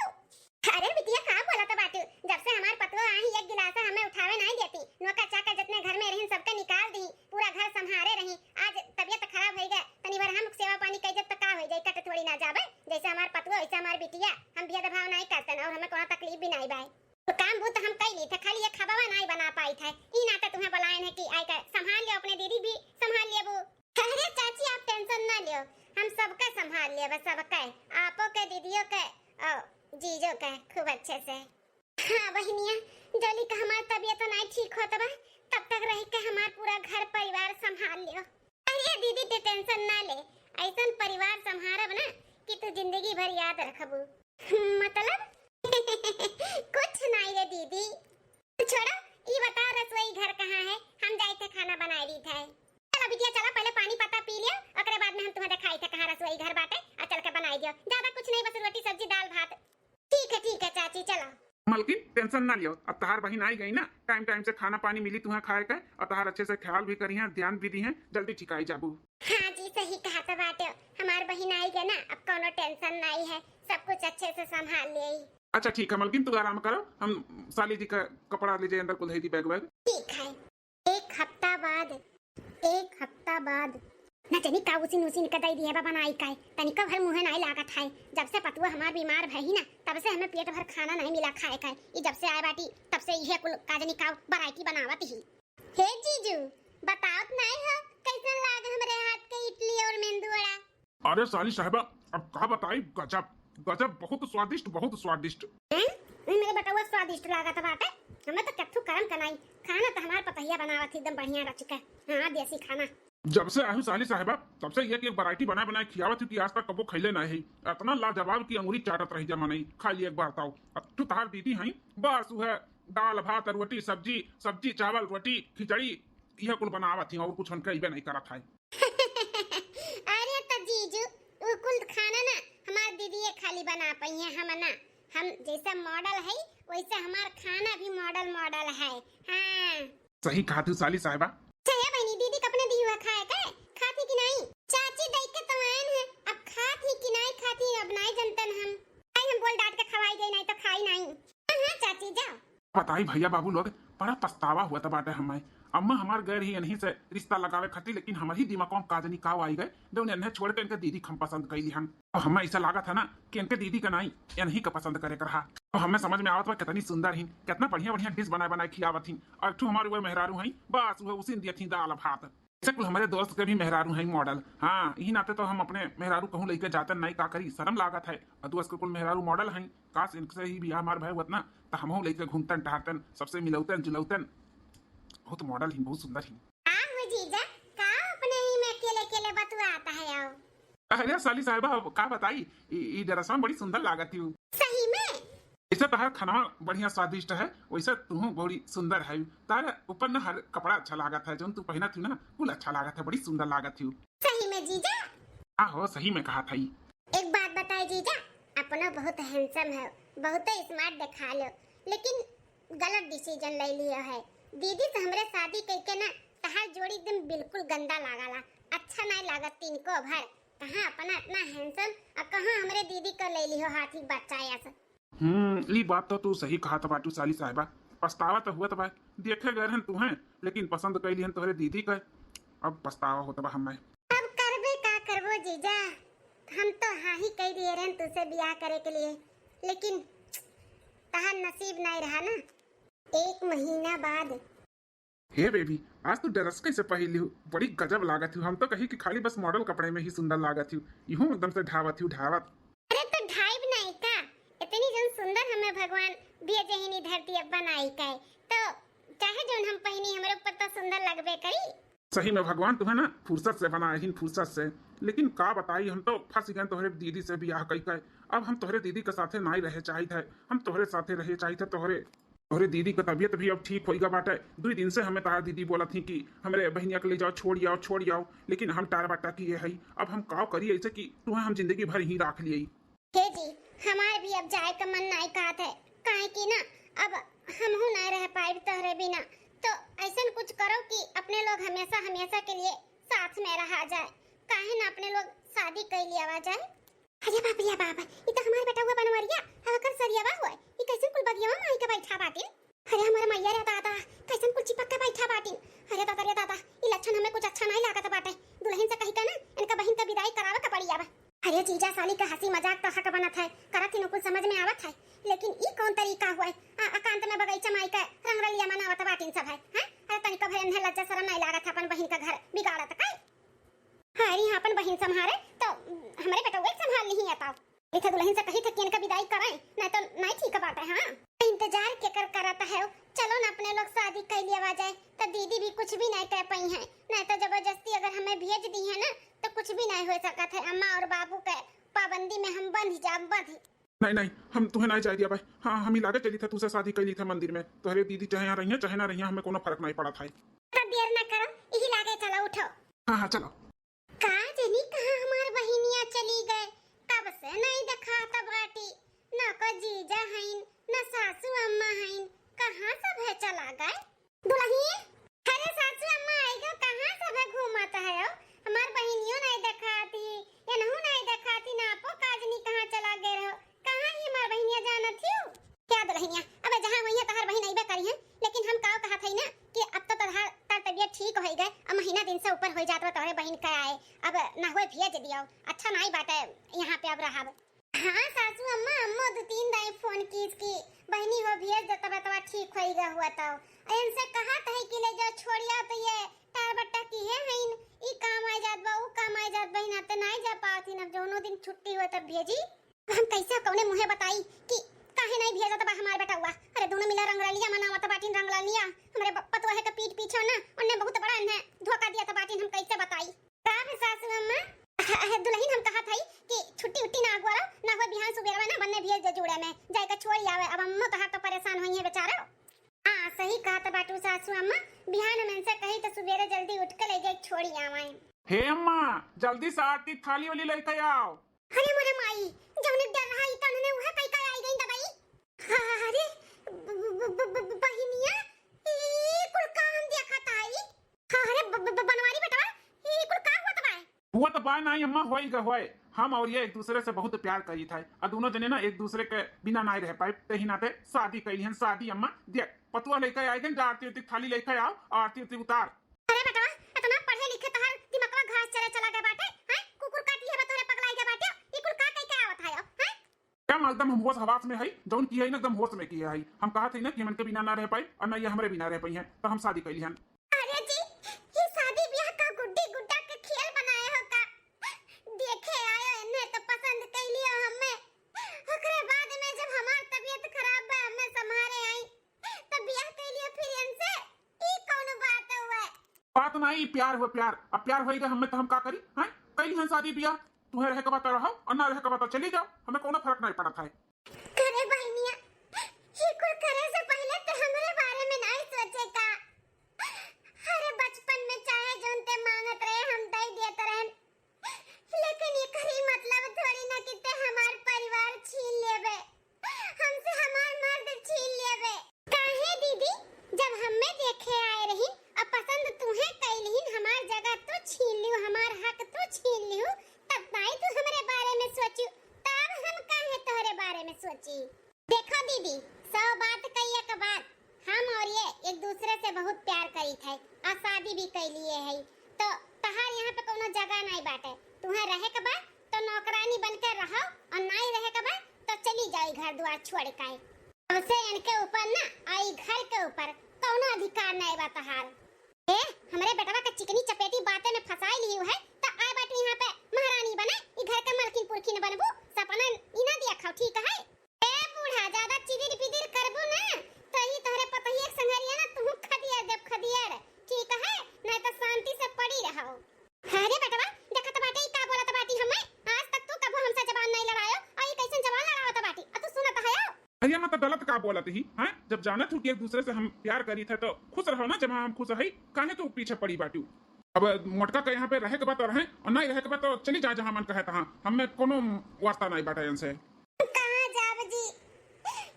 अरे बिटिया का बोलत बाटू, जब से हमार पतवा आई एक गिलास हमें उठावे नहीं देती, नौका चाका जितने घर में रहन सबके निकाल दी, पूरा घर संभारे रही, आज तबीयत खराब हो गए, तनी बार हम सेवा पानी कई जब तक का हो जाए, कट थोड़ी ना जावे, जैसे हमार पतवा वैसे हमार बिटिया, हम भेदभाव नहीं करते और हमें कोनो तकलीफ भी नहीं बाई। तो काम वो तो हम कई ली थे, खाली ये खबावा नहीं बना पाई थे, ई नाते तुम्हें बुलाए हैं कि आए कर संभाल लियो, अपने दीदी भी संभाल लियो वो। अरे चाची आप टेंशन ना लियो, हम सबका संभाल लियो, बस सबका, आपो के दीदियों के जीजो का खूब अच्छे से। हाँ बहनिया जोली का हमार तबीयत तो नहीं ठीक होता बा, तब तक रह के हमार पूरा घर परिवार संभाल लियो। अरे दीदी ते टेंशन ना ले, ऐसा परिवार संभारब ना कि तू जिंदगी भर याद रखबू। मतलब कुछ नहीं रे दीदी, छोड़ो ये बता रसोई घर कहाँ है, हम जाए थे खाना बनाई रही थे। चलो बिटिया चलो पहले पानी पता पी लियो, ओकरे बाद में हम तुम्हें दिखाई थे कहाँ रसोई घर बाटे, और चल के बनाई दियो, ज्यादा कुछ नहीं बस रोटी सब्जी दाल भात। ठीक है चाची चलो। मलकिन टेंशन ना लियो, अब तहार बहन आई गई ना, टाइम टाइम से खाना पानी मिली तुम्हें खाए का, और तहार अच्छे से ख्याल भी करी है, ध्यान भी दी है, जल्दी ठीक आई जाबू। हाँ जी सही कहा तो बाटे, हमार बहन आई गई ना, अब कोनो टेंशन नहीं है, सब कुछ अच्छे से संभाल ले। अच्छा ठीक है मलकिन तू आराम करो, हम साली जी का कपड़ा लीजिए अंदर कुल दी बैग बैग। ठीक है। एक हफ्ता बाद ना तनी का उसी नुसी निकल दी है बाबा नाई काय तनिका भर मुंह नहीं लागत है। जब से पतुआ हमार बीमार भई ना तब से हमें पेट भर खाना नहीं मिला खाए का। ये जब से आए बाटी तब से यह कुल काजनी का वैरायटी बनावत ही। हे जीजू बताओ नहीं हो कैसन लाग हमरे हाथ के इडली और मेंदू वड़ा। अरे साली साहिबा अब का बताई, गजब गजब, बहुत स्वादिष्ट बहुत स्वादिष्ट। मेरे बटुआ स्वादिष्ट लागत बाटे। हमें तो कत्थू करम कनाई खाना तो हमार पतैया बनावत एकदम बढ़िया रच के। हां देसी खाना जब से आयु साली साहिबा तब से एक एक वैरायटी बना बनाए खियावत थी कि आज तक कबो खैले नहीं है। इतना लाजवाब की अंगूरी चाटत रही जमा नहीं खा लिए एक बार ताऊ। अब तू तार दीदी हैं बस वह दाल भात रोटी सब्जी सब्जी चावल रोटी खिचड़ी यह कुल बनावत थी और कुछ उनका इबे नहीं करत है। अरे तो जीजू वो कुल खाना ना हमार दीदी खाली बना पई है। हम ना हम जैसा मॉडल है वैसे हमार खाना भी मॉडल मॉडल है। हां सही कहा तू साली साहिबा। चले बहनी दीदी कपने दी हुआ खाए का खाती कि नहीं। चाची देख के तो आन है अब खाती कि नहीं खाती अब नहीं जनतन हम बोल डांट के खवाई दे नहीं तो खाई नहीं। हां चाची जाओ। बताई भैया बाबू लोग बड़ा पछतावा हुआ था बाटे हमें। अम्मा हमार गैर ही यहीं से रिश्ता लगावे खाती लेकिन हमारी दिमाग में काजनी काव आई गए जो उन्हें छोड़ के इनके दीदी हम पसंद कैली हम। और हमें ऐसा लगा था ना कि इनके दीदी का नहीं इन्हीं का पसंद करे कर रहा। तो हमें समझ में आवत कितनी सुंदर ही कितना बढ़िया बढ़िया डिश बनाए बनाए खियावत ही। और तू हमारे वो मेहरारू हैं बस वह उसी दिया थी दाल भात। ऐसे कुल हमारे दोस्त के भी मेहरारू हैं मॉडल। हाँ यही नाते तो हम अपने मेहरारू कहूँ लेके जाते नहीं का करी शर्म लागत है। और दोस्त के कुल मेहरारू मॉडल हैं काश इनसे ही बियाह हमार भय हुआ ना तो हम लेके घूमतन टहरतन सबसे मिलौतन जुलौतन। बहुत मॉडल ही बहुत सुंदर ही। आओ जीजा का अपने ही में अकेले बतुआ आता है। आओ अरे साली साहिबा का बताई ई रसम बड़ी सुंदर लागत थी। सही में ऐसे तहार खाना बढ़िया स्वादिष्ट है वैसे तू बड़ी सुंदर है। तार ऊपर ना हर कपड़ा अच्छा लागत है जो तू पहना थी ना कुल अच्छा लागत है बड़ी सुंदर लागत थी। सही में जीजा। आहो सही में कहा था। एक बात बताए जीजा अपना बहुत हैंडसम है बहुत स्मार्ट दिखा लो लेकिन गलत डिसीजन ले लिया है। दीदी से हमरे शादी करके ना तहार जोड़ी एकदम बिल्कुल गंदा लागला अच्छा नहीं लागत तीन को भर। कहां अपना इतना हैंडसम और कहां हमरे दीदी को ले लियो हाथी बच्चा ऐसा। ये बात तो तू सही कहा था बाटू साली साहिबा। पछतावा तो हुआ था देखे गए हैं तू हैं लेकिन पसंद कैली हैं तोहरे दीदी का। अब पछतावा होता बा हमें। अब करबे का करबो जीजा हम तो हाँ ही कह दिए रहे तुझसे ब्याह करे के लिए लेकिन तहार नसीब नहीं रहा ना। एक महीना बाद हे बेबी आज तू डरस कैसे पहली हूँ बड़ी गजब लागत हूँ। हम तो कही कि खाली बस मॉडल कपड़े में ही सुंदर लागत हूँ यूं एकदम से ढावत हूँ ढावत। अरे तो ढाइब नहीं का इतनी जन सुंदर हमें भगवान भेजे ही नहीं धरती अब बनाई का तो चाहे जो हम पहनी हमारे ऊपर तो सुंदर लगबे करी। सही में भगवान तुम्हें ना फुर्सत से बनाए ही फुर्सत से। लेकिन का बताई हम तो फंस गए तोहरे दीदी से ब्याह कई का। अब हम तोहरे दीदी के साथे नहीं रहे चाहिए हम तोहरे साथे रहे चाहिए। तोहरे दीदी का तबीयत भी अब ठीक होगा बाटे। 2 दिन से हमें तारा दीदी बोला थी कि हमारे बहनिया के ले जाओ छोड़ आओ लेकिन हम टार बाटा किए है। अब हम का करिए ऐसे कि तुम्हें हम जिंदगी भर ही रख लिए। हे जी हमारे भी अब जाए का मन नहीं कहत है काहे कि ना अब हम हो ना रह पाए तोहरे बिना तो ऐसा कुछ करो कि अपने लोग हमेशा हमेशा के लिए साथ में रहा जाए। काहे ना अपने लोग शादी कर लिया जाए। अरे बाप रे बाप ये तो हमारे बेटा हुआ बनवरिया हवकर सरियावा हुआ ये कैसे कुल बगियावा माई का बैठा बाटिन। अरे हमारा मैया रे दादा कैसे कुल चिपक के बैठा बाटिन। अरे दादा ये लक्षण हमें कुछ अच्छा नहीं लागत बाटे। दुल्हन से कही का ना इनका बहन का विदाई करावे का पड़ी आवा। अरे जीजा साली का हंसी मजाक तो हक बनत है करत ही कुछ समझ में आवत है लेकिन ई कौन तरीका हुआ है। एकांत में बगीचा माई का रंगरलिया मनावत बाटिन सब है। हां अरे तनिका भय अंधे लज्जा शर्म नहीं लागत अपन बहन का घर बिगाड़त का। हां यहाँ अपन बहन संभारे तो हमारे बेटा वो संभाल नहीं आता। इथे दुल्हन से कही था कि इनका विदाई कराएं नहीं तो नहीं ठीक बात है। हां इंतजार के कर करता है चलो ना अपने लोग शादी कर लिया जाए तो दीदी भी कुछ भी नहीं कह पाई है नहीं तो जबरदस्ती अगर हमें भेज दी है ना तो कुछ भी नहीं हो सकता है। अम्मा और बाबू के पाबंदी में हम बंध जा बंध। नहीं हम तुम्हें नहीं चाहिए भाई। हाँ हम ही लागे चली था तुझसे शादी कर ली था मंदिर में तोहरे दीदी चाहे यहाँ रही चाहे ना रही हमें कोनो फर्क नहीं पड़ा था। तो देर ना करो यही लागे चलो उठो। हाँ चलो। का जनी कहाँ हमार बहिनिया चली गए कब से नहीं देखा था बाटी ना को जीजा हईन ना सासू अम्मा हईन कहाँ सब है चला गए। दुल्हन अरे सासू अम्मा आई गए कहाँ सब है घूमत है हमार बहिनियों नहीं देखा थी ये नहु नहीं देखा थी ना आपो काजनी कहाँ चला गए रहो कहाँ ही हमार बहिनिया जाना थी क्या दुल्हनिया। अब जहाँ वहीं तहार बहिन आइबे करी है लेकिन हम का कहा थी ना कि अब तो तहार तबीयत ठीक हो गए अब महीना दिन से ऊपर हो जात तोहरे बहिन का आए ना होए भेज दियो। अच्छा नहीं बाटे यहाँ पे अब रहब। हाँ सासू अम्मा अम्मा 2-3 दाई फोन की बहनी हो भेज दे तब तब ठीक होई गा हुआ तो इनसे कहा था कि ले जाओ छोड़िया तो ये टार बट्टा की है हइन ई काम आ जात बा ऊ काम आ जात बहिना त नहीं जा पाती न दोनों दिन छुट्टी हो तब भेजी। हम कैसे कौने मुंह बताई कि काहे नहीं भेजा तब हमार बेटा हुआ। अरे दोनों मिला रंगरलिया मनावा त बाटिन रंगरलिया हमरे पतवा है के पीठ पीछे ना उन्ने बहुत बड़ा ने धोखा दिया त बाटिन हम कैसे बताई। का है सासू अम्मा दुल्हन हम कहा था कि छुट्टी उट्टी ना हुआ ना हो बिहान सुबेरवा ना बन्ने भेज दे जुड़े में जाए के छोड़ आवे। अब अम्मा तो तो परेशान होई है बेचारा। हां सही कहा त बाटू सासू अम्मा बिहान में से कही तो सुबेरे जल्दी उठ के ले जाए छोड़ी आवे। हे अम्मा जल्दी से आरती थाली वाली लेके आओ। अरे मोरे माई जौने डर रहा ई तने उहे कई कई आई गई दबाई। अरे बहिनिया ई कुल काम देखत आई। अरे बनवारी बेटा ई कुल का होत बा। हुआ तो बा नहीं अम्मा होई ग होए। हम और ये एक दूसरे से बहुत प्यार करी था और दोनों जने ना एक दूसरे के बिना नहीं रह पाए तही नाते शादी करी हन। शादी अम्मा देख पतुआ लेके आई गन आरती उरती थाली लेके आओ आरती उरती उतार। अरे बेटा इतना पढ़े लिखे तहर दिमागवा घास चरे चला गए बाटे हैं कुकुर काट लिए तोरे पगलाई के बाटे ई कुल का कई के आवत है हैं। क्या एकदम हम होश हवास में है जौन की है ना एकदम होश में की है। हम कहा थे ना कि मन के बिना ना रह पाई और ना ये हमारे बिना रह पाई है तो हम शादी करी हन। अरे जी ये शादी ब्याह का गुड्डी गुड्डा के खेल बनाए हो का देखे आयो इन्हें तो पसंद कर लियो हमें ओकरे बाद में जब हमार तबीयत खराब बा हमें संभारे आई तब ब्याह कर लियो फिर इनसे ई कौन बात हुआ। बात नहीं प्यार हो प्यार अब प्यार होएगा हमें तो हम का करी हैं करी हन शादी बियाह। तुम्हें रहे के बात रहो और ना रहे के बात चली जाओ हमें कोनो फर्क नहीं पड़ता है। करे बहनिया ये कुल करे से पहले तो हमरे बारे में नहीं सोचे का। अरे बचपन में चाहे जोन ते मांगत रहे हम दे देत रहन लेकिन ये करी मतलब थोड़ी ना कि ते हमार परिवार छीन लेबे हमसे हमार मर्द छीन लेबे। काहे दीदी जब हमें देखे आए रही अब पसंद तुम्हें कैलिन हमार जगह तो छीन लियो हमार हक तो छीन लियो तब नहीं तू हमरे बारे में सोचू तब हम काहे तोहरे बारे में सोची। देखो दीदी 100 बात कहिए के बाद हम और ये एक दूसरे से बहुत प्यार करी थे और शादी भी कर लिए है तो तहार यहाँ पे कोनो जगह नहीं बाटे। तुम्हें रहे के बाद तो नौकरानी बनकर रहो और नहीं रहे के बाद तो चली जाओ घर द्वार छोड़ के। हमसे इनके ऊपर ना आई घर के ऊपर कोनो अधिकार नहीं बा तहार। ए हमरे बेटवा का चिकनी चपेटी बातें में फंसाई ली है तो आए बाटे यहाँ पे महारानी बने ई घर के मालकिन पुरखी न बनबू सपना इना दिया खाओ ठीक है। ए बूढ़ा ज्यादा चिदिर पिदिर करबू ना तो ही तोहरे पतही एक संगरिया ना तू खदियर देव खदियर ठीक है नहीं तो शांति से पड़ी रहो। अरे बेटवा देखत बाटे ई का बोलत बाटी हमें आज तक तू कबो हमसे जबान नहीं लड़ायो और ई कैसन जबान लड़ावत बाटी आ तू सुनत है। अरे मैं तो गलत का बोलत ही हैं जब जाना तू कि एक दूसरे से हम प्यार करी थे तो खुश रहो ना जब हम खुश है काहे तू पीछे पड़ी बाटू। अब मोटका के यहाँ पे रहे के बात रहे और नहीं रहे के बात तो चली जा जहाँ मन कहे तहाँ हमें कोनो वास्ता नहीं बाटा इनसे। कहाँ जाब जी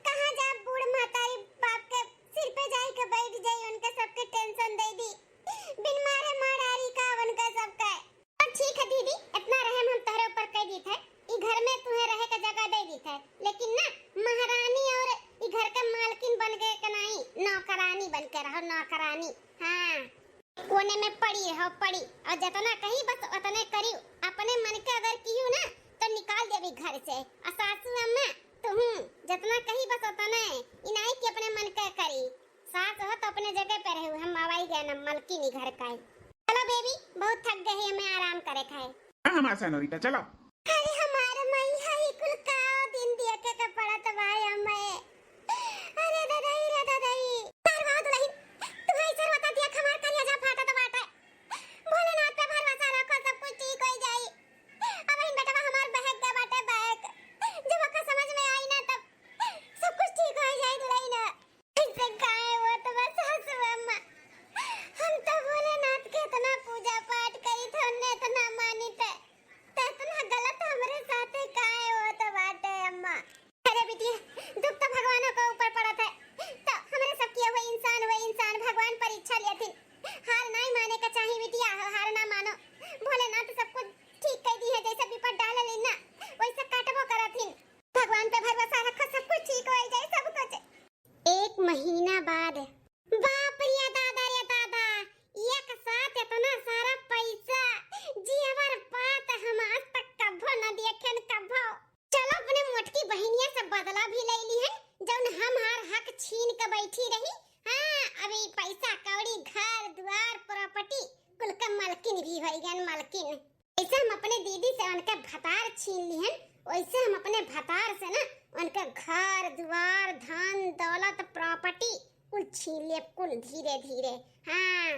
कहाँ जाब बूढ़ महतारी बाप के सिर पे जाई के बैठ जाई उनके सबके टेंशन दे दी बिन मारे मारारी का उनका सबका। और ठीक है दीदी इतना रहम हम तोहरे ऊपर कर दी थे ई घर में तुम्हें रहे के जगह दे दी थे लेकिन ना महारानी और ई घर के मालकिन बन गए के नहीं नौकरानी बन के रहो नौकरानी। हाँ कोने में पड़ी रहो पड़ी और जितना कहीं बस उतने करी अपने मन के अगर कियो ना तो निकाल देवी घर से। और सासू अम्मा तुम जितना कहीं बस उतने इनाई की अपने मन के करी सास हो तो अपने जगह पे रहो हम आवाई गए ना मलकिन ही घर का। चलो बेबी बहुत थक गए हमें आराम करे खाए। हमारे सनोरीटा चलो। अरे हमारे मैया ही कुल का दिन देखे के पड़त भाई हमें। अरे दादाई रे दादाई परवा दुल्हन तुम्हारी सर्वता दिया खमार करिया जा फाटा तो बाटे भोलेनाथ पे भरोसा रखो सब कुछ ठीक हो जाई। अब इन बेटा हमार बहक गया बाटे बहक जब का समझ में आई ना तब सब कुछ ठीक हो जाई दुल्हन। इससे काहे वो तो बस हंसू अम्मा हम तो भोलेनाथ के इतना पूजा पाठ करी थे उन्हें इतना मानी थे तो इतना गलत हमरे साथे काहे हो तो बाटे अम्मा। अरे बेटी दुख तो भगवानों के ऊपर पड़ा था तो हमरे सब किए हुए इंसान भगवान परीक्षा लिए थे हार नहीं माने का चाहिए बिटिया हार ना मानो भोलेनाथ सब कुछ ठीक कर दी है जैसे विपद डाल लेना वैसे काटबो करथिन भगवान पे भरोसा रखो सब कुछ ठीक हो जाए सब कुछ। 1 महीना बाद बाप रे दादा एक साथ इतना सारा पैसा जी हमार हक छीन के बैठी रही। हाँ, अभी पैसा कौड़ी घर द्वार प्रॉपर्टी कुल का मालकिन भी हो गए मालकिन। ऐसे हम अपने दीदी से उनका भतार छीन लिहन, वैसे हम अपने भतार से ना उनका घर द्वार धन दौलत प्रॉपर्टी कुल छीन ले कुल धीरे धीरे। हाँ,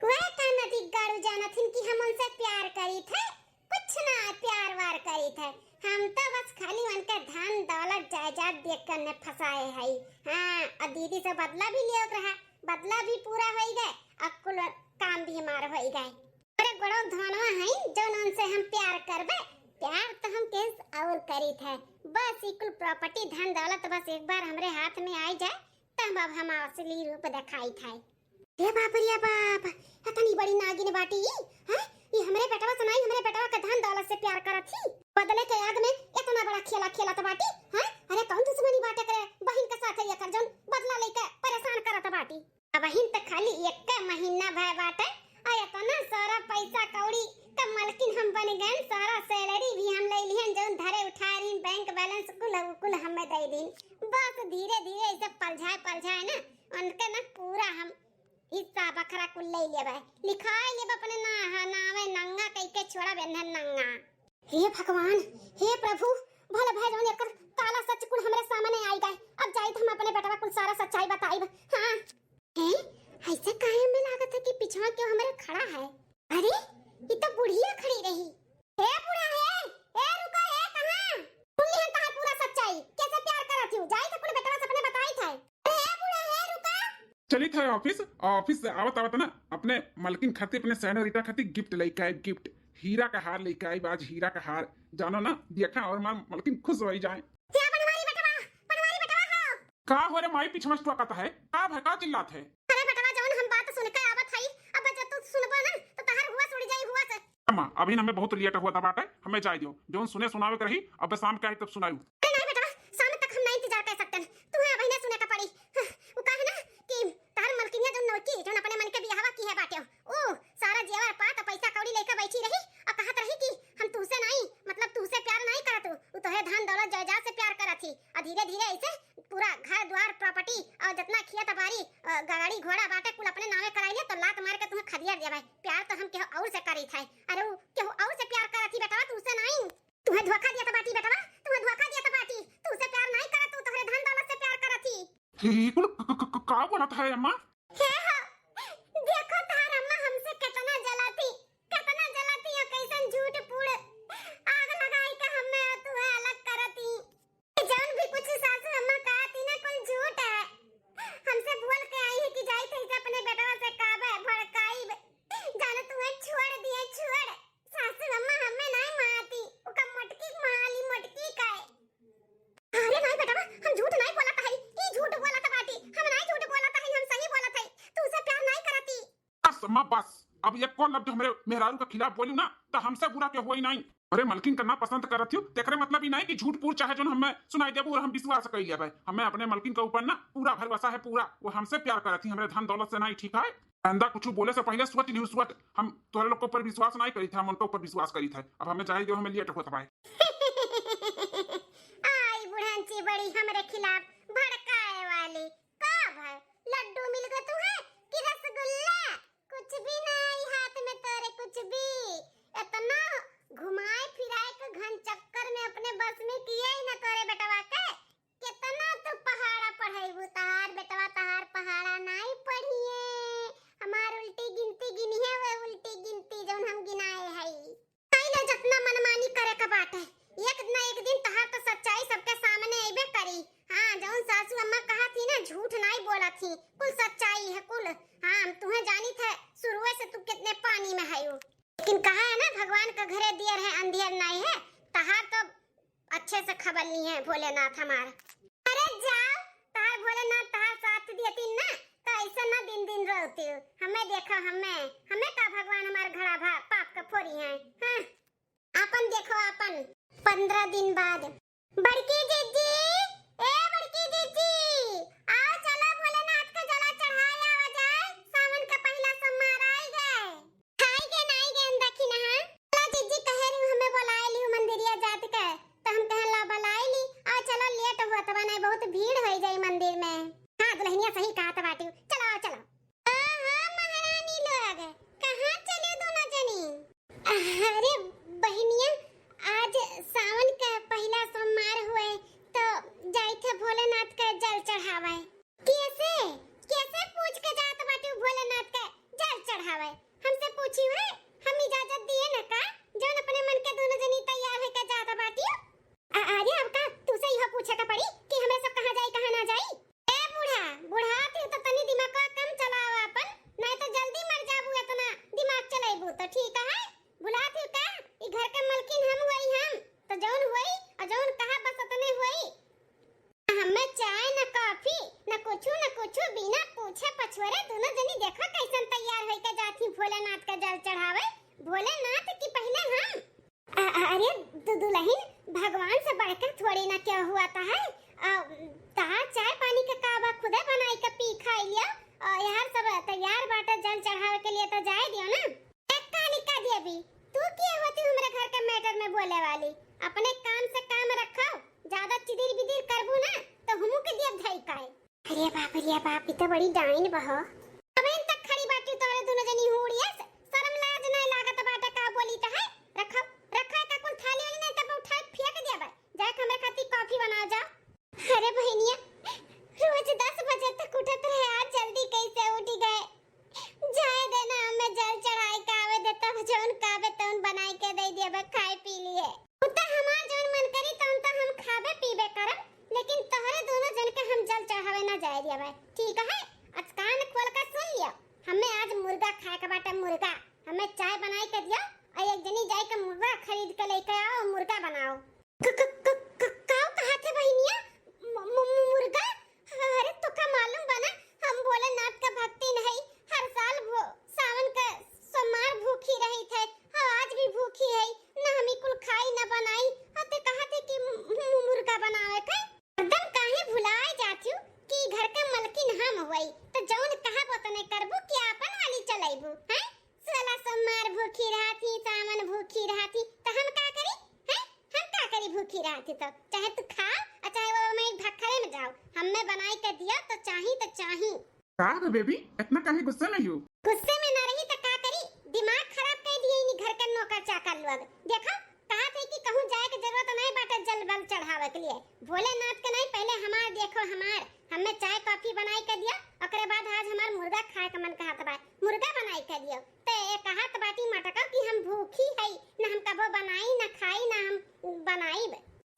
वह कहना थी गाड़ू जाना थी कि हम उनसे प्यार करी थे, कुछ ना प्यार वार करी थे। हम तो बस खाली उनका धन दौलत जायदाद देख कर ने फंसाए है। हाँ, और दीदी से बदला भी लियो रहा, बदला भी पूरा हो गए और कुल काम भी हमारा हो गए। अरे बड़ो धनवा है जो उनसे हम प्यार करबे, प्यार तो हम केस और करी थे। बस इकुल प्रॉपर्टी धन दौलत बस एक बार हमरे हाथ में आ जाए तब अब हम असली रूप दिखाई थे। ये बाप रे बाप, इतनी बड़ी नागिन बाटी है। ये हमरे बेटवा सुनाई, हमरे बेटवा का धन दौलत से प्यार करत थी, बदले के याद में इतना बड़ा खेला खेला तो बाटी। हां, अरे कौन दुश्मनी बाटे करे बहन के साथ ये कर जन बदला लेके परेशान करत बाटी। अब बहन तो खाली एक महीना भय बाटे और इतना सारा पैसा कौड़ी का मालकिन हम बन गए। सारा सैलरी भी हम ले लिहन जौन धरे उठारी बैंक बैलेंस कुल हमें दे दिन। बस धीरे धीरे ऐसे पलझाए ना उनके ना पूरा हम हिस्सा बखरा कुल ले लेबे, लिखाई लेब अपने नावे नंगा कई के छोड़ा बेंधन नंगा। हे भगवान, हे प्रभु, भले भाई जौन एकर काला सच कुल हमरे सामने आई गए। अब जाई तो हम अपने बेटवा कुल सारा सच्चाई बताइब। हां, हे ऐसे काहे में लागत है कि पिछवा क्यों हमरे खड़ा है। अरे ये तो बुढ़िया खड़ी रही। हे बुढ़ा है, ए रुको, ए कहां सुनली हम तहां पूरा सच्चाई कैसे प्यार करत हूं, जाई तो कुल बेटवा से अपने बताई थे। ए बुढ़ा है रुका, चली था ऑफिस से आवत ना अपने मालकिन खातिर अपने सैनोरिटा खातिर गिफ्ट लेके आए। गिफ्ट हीरा का हार लेके आई, आज हीरा का हार जानो ना देखा और मालकिन खुश हो जाए। क्या बनवारी बेटवा हो का हो रे माई पीछे मस्त कहता है, का भड़का चिल्लात है। अरे बेटवा जौन हम बात सुन के आवत हई, अब जब तू सुनबो ना तो तहार हुआ उड़ जाई हुआ से। अम्मा अभी हमें बहुत लेट हुआ था बाटे, हमें जाए दियो जोन सुने सुनावे के रही अब शाम के आई तब सुनाई। नहीं बेटवा, शाम तक हम नहीं इंतजार कर सकते, तुम्हें अभी नहीं सुने का पड़ी। वो कहे ना कि तार मलकिनिया जो नौकी जो अपने मन के बियाहवा की है बाटे, ओ सारा जेवर पात पैसा कौड़ी लेकर बैठी रही और कहत रही कि हम तुझसे नहीं मतलब तुझसे प्यार नहीं करत, वो तो है धन दौलत जायदाद से प्यार करत थी। और धीरे धीरे ऐसे पूरा घर द्वार प्रॉपर्टी और जितना खिया तबारी गाड़ी घोड़ा बाटे कुल अपने नामे कराई ले तो लात मार के तुम्हें खदिया देबे। प्यार तो हम केहू और से करी थे। अरे वो केहू और से प्यार करत थी बेटवा, तुझसे नहीं। तुम्हें धोखा दिया था बाटी बेटवा, तुम्हें धोखा दिया था बाटी, तुझसे प्यार नहीं करत, तू तोहरे धन दौलत से प्यार करत थी। ही कुल का बोलत है अम्मा। हे हो, देखो तार अम्मा हमसे कितना जलाती और कैसन झूठ पूड़ आग लगाई के हमें और तू अलग करती। जान भी कुछ सासू अम्मा कहती ना कुल झूठ है। हमसे बोल के आई है कि जाई थे अपने बेटवा से काबे भड़काई जाने तुम्हें छोड़ दिए छोड़। सासू अम्मा हमें नहीं मारती, उका मटकी माली मटकी का है। अरे नहीं बेटवा, हम झूठ नहीं बोला था, ई झूठ बोला था बाटी, हम नहीं झूठ बोला था, हम सही बोला था, तू उसे प्यार नहीं करती। बस अम्मा बस, अब ये कौन लफ्ज हमरे मेहरारू के खिलाफ बोली ना तो हमसे बुरा के हुआ ही नहीं। अरे मलकिन करना पसंद करत थी, तेकरे मतलब ही नहीं कि झूठ पूर चाहे जो हमें सुनाई देबो और हम विश्वास कर लिया भाई। हमें अपने मलकिन के ऊपर ना पूरा भरोसा है पूरा, वो हमसे प्यार करत थी, हमरे धन दौलत से नहीं। ठीक है, अंदा कुछ बोले से पहले सोच लियो सोच, हम तोरे लोग के ऊपर विश्वास नहीं करी था, हम उनके ऊपर विश्वास करी था। अब हमें चाहिए जो हमें लेट होता भाई। आई बुढ़ांची बड़ी हमरे खिलाफ भड़काए वाली कब है? लड्डू मिल गए तुम्हें कि रसगुल्ला? कुछ भी नहीं हाथ में तेरे, कुछ भी। इतना घुमाए फिराए के घन चक्कर में अपने बस में किए ही ना तोरे बेटवा के। कितना तो पहाड़ा पढ़ाई तार बेटवा, तार पहाड़ा नहीं पढ़िए। हमार उल्टी गिनती गिनी है, वो उल्टी गिनती जौन हम गिनाए हई। पहले जितना मनमानी करे का बात है, एक ना एक दिन तहार तो सच्चाई सबके सामने आइबे करी। हां, जौन सासू अम्मा कहा थी ना झूठ नहीं बोला थी, कुल सच्चाई है कुल। हां, तुम्हें जानी थे शुरू से तू कितने पानी में है। लेकिन कहा है ना भगवान का घरे दियर है अंधियर नहीं है, तहार तो अच्छे से खबर नहीं है भोलेनाथ हमारा। अरे जाओ, तहार भोलेनाथ तहार साथ देती ना तो ऐसा ना दिन दिन रोती। हमें देखो, हमें का भगवान हमार घड़ा भा पाप का फोरी है। हां, अपन देखो अपन 15 दिन बाद। बड़की जीजी, ए बड़की जीजी, आओ चलो भोलेनाथ का जला चढ़ाया आ जाए, सावन का पहला सोमवार आई गए। खाई के नहीं गए देखी ना। चलो जीजी कहे रही हमें बुलाए ली मंदिरिया जात के, तो हम कहे ला बुलाए ली। आओ चलो लेट हुआ तब नहीं बहुत बहुत भीड़ हो जाई मंदिर में। हाँ दुल्हनिया सही कहा था बाटी। चलो चलो। हाँ महारानी लोग कहाँ चले दोनों जनी? अरे बहनिया आज सावन का पहला सोमवार हुए तो जाई थे भोलेनाथ का जल चढ़ावे। कैसे कैसे पूछ के जात बाटी भोलेनाथ का जल चढ़ावे? हमसे पूछी है, हम इजाजत दिए न का जौन अपने मन के दोनों जनी तैयार है के जात बाटी। अरे अब का तुसे यह पूछे का पड़ी कि हमें सब कहां जाई कहां ना जाई? ए बूढ़ा बूढ़ा थे तो तनी दिमाग का कम चलाओ अपन, नहीं तो जल्दी मर जाबू। इतना दिमाग चलाइबू तो ठीक है। बुला थे का ई घर के मालकिन हम हुई, हम तो जौन हुई और जौन कहा बस उतने हुई। हमें चाय न कॉफी न कुछ बिना पूछे पछुरे दोनों जनी देखो कैसन तैयार होई के जाती भोलेनाथ का जल चढ़ावे। भोलेनाथ की पहले हम अरे दुल्हन भगवान से बढ़कर थोड़ी ना क्या हुआ था है। तहां चाय पानी का काबा खुदे बनाई के पी खाई लिया और यार सब तैयार बाटे जल चढ़ावे के लिए तो जाए दियो ना। एक कहानी का दिया भी तू क्या होती हमारे घर के मैटर में बोले वाली? अपने काम से काम रखो, ज्यादा चिदिर बिदिर करबू ना तो हमू के दिया धई काए। अरे बाप ये तो बड़ी डाइन बहो। अब इन तक खड़ी बाटी तोरे दोनों जनी हुड़िया शर्म लाज नहीं लागत बाटे का बोली त है। रखो रखो का कुल थाली वाली नहीं तब उठा फेंक दिया बा। जाके हमरे खातिर कॉफी बनाओ जा। अरे बहनिया रोज 10 बजे तक उठत रहे, आज जल्दी कैसे उठ गए? जाए देना हमें जल चढ़ाई का आवे देता जौन काबे तौन बनाई के दे दिया बा, खाए पी लिए। उता हमार जौन मन करी तौन तो हम खाबे पीबे करब, लेकिन तोहरे दोनों जन के हम जल चढ़ावे ना जाए दिया बा। ठीक है? आज कान खोल कर सुन लियो, हमें आज मुर्गा खाए के बाटे। मुर्गा हमें चाय बनाई के दियो और एक जनी जाए के मुर्गा खरीद के लेके आओ, मुर्गा बनाओ। काओ कहा थे बहनिया मुर्गा? अरे तो का मालूम बना हम भोलेनाथ का भक्ति नहीं, हर साल सावन का सोमवार भूखी रही थे, आज भी भूखी है ना। हमी कुल खाई ना बनाई अते कहा थे कि मुर्गा बनावे के। एकदम काहे भुलाए जाती कि घर के मालकिन हम होई तो जौन कहा बतने करबू कि अपन वाली चलाइबू हैं। साला सोमवार भूखी रहती, सावन भूखी रहती तो हम का करी हैं? हम का करी भूखी रहती तो? चाहे तू खा और चाहे वो मैं भखरे में जाओ, हमें बनाई के दिया तो चाही तो चाही। का रे बेबी इतना काहे गुस्से में हो? गुस्से में ना रही तो का करी? दिमाग खराब कर दिए इन घर के नौकर चाकर लोग। देखो कहा थे कि कहूं जाए के जरूरत नहीं बाटे जल बल चढ़ावे के लिए भोलेनाथ के नहीं। पहले हमार देखो हमार हमें चाय कॉफी बनाई के दिया, ओकरे बाद आज हमार मुर्गा खाए के मन कहत बा, मुर्गा बनाई के दियो। ते कहत बाटी मटका कि हम भूखी है ना, हम कबो बनाई ना खाई ना हम बनाई।